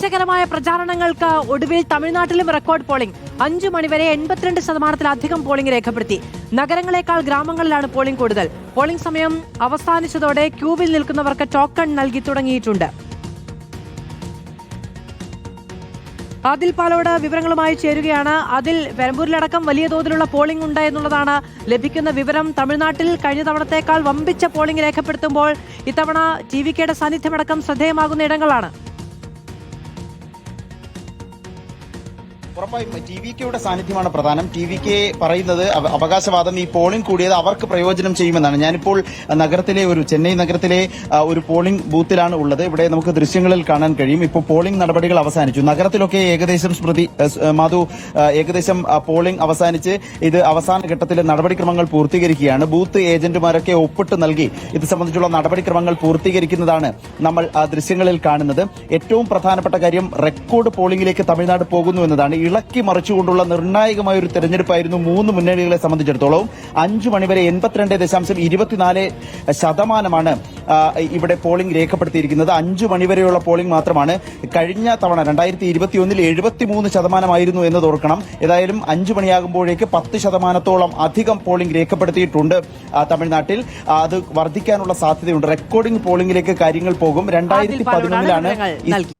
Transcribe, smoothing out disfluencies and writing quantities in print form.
ആവേശകരമായ പ്രചാരണങ്ങൾക്ക് ഒടുവിൽ തമിഴ്നാട്ടിലും റെക്കോർഡ് പോളിംഗ്. 5 മണിവരെ 82% പോളിംഗ് രേഖപ്പെടുത്തി. നഗരങ്ങളെക്കാൾ ഗ്രാമങ്ങളിലാണ് പോളിംഗ് കൂടുതൽ. പോളിംഗ് സമയം അവസാനിച്ചതോടെ ക്യൂവിൽ നിൽക്കുന്നവർക്ക് ടോക്കൺ നൽകി തുടങ്ങിയിട്ടുണ്ട്. ആദിൽ പാലോട് വിവരങ്ങളുമായി ചേരുകയാണ്. അതിൽ പെരമ്പൂരിലടക്കം വലിയ തോതിലുള്ള പോളിംഗ് ഉണ്ട് എന്നുള്ളതാണ് ലഭിക്കുന്ന വിവരം. തമിഴ്നാട്ടിൽ കഴിഞ്ഞ തവണത്തേക്കാൾ വമ്പിച്ച പോളിംഗ് രേഖപ്പെടുത്തുമ്പോൾ ഇത്തവണ ടിവികെയുടെ സാന്നിധ്യമടക്കം ശ്രദ്ധേയമാകുന്ന ഇടങ്ങളാണ്. ഉറപ്പായും ടിവികെയുടെ സാന്നിധ്യമാണ് പ്രധാനം. ടിവികെ പറയുന്നത് അവകാശവാദം ഈ പോളിംഗ് കൂടിയത് അവർക്ക് പ്രയോജനം ചെയ്യുമെന്നാണ്. ഞാനിപ്പോൾ ചെന്നൈ നഗരത്തിലെ ഒരു പോളിംഗ് ബൂത്തിലാണ് ഉള്ളത്. ഇവിടെ നമുക്ക് ദൃശ്യങ്ങളിൽ കാണാൻ കഴിയും. ഇപ്പോൾ പോളിംഗ് നടപടികൾ അവസാനിച്ചു. നഗരത്തിലൊക്കെ ഏകദേശം പോളിംഗ് അവസാനിച്ച് ഇത് അവസാന ഘട്ടത്തിലെ നടപടിക്രമങ്ങൾ പൂർത്തീകരിക്കുകയാണ്. ബൂത്ത് ഏജന്റുമാരൊക്കെ ഒപ്പിട്ട് നൽകി ഇത് സംബന്ധിച്ചുള്ള നടപടിക്രമങ്ങൾ പൂർത്തീകരിക്കുന്നതാണ് നമ്മൾ ദൃശ്യങ്ങളിൽ കാണുന്നത്. ഏറ്റവും പ്രധാനപ്പെട്ട കാര്യം റെക്കോർഡ് പോളിംഗിലേക്ക് തമിഴ്നാട് പോകുന്നു എന്നതാണ്. ഇളക്കി മറിച്ചുകൊണ്ടുള്ള നിർണായകമായ ഒരു തെരഞ്ഞെടുപ്പായിരുന്നു 3 മുന്നണികളെ സംബന്ധിച്ചിടത്തോളം. 5 മണിവരെ 82.24% ഇവിടെ പോളിംഗ് രേഖപ്പെടുത്തിയിരിക്കുന്നത്. 5 മണിവരെയുള്ള പോളിംഗ് മാത്രമാണ്. കഴിഞ്ഞ തവണ 2021 73% എന്നത് ഓർക്കണം. ഏതായാലും 5 മണിയാകുമ്പോഴേക്ക് 10% അധികം പോളിംഗ് രേഖപ്പെടുത്തിയിട്ടുണ്ട് തമിഴ്നാട്ടിൽ. അത് വർദ്ധിക്കാനുള്ള സാധ്യതയുണ്ട്. റെക്കോർഡിംഗ് പോളിംഗിലേക്ക് കാര്യങ്ങൾ പോകും. 2011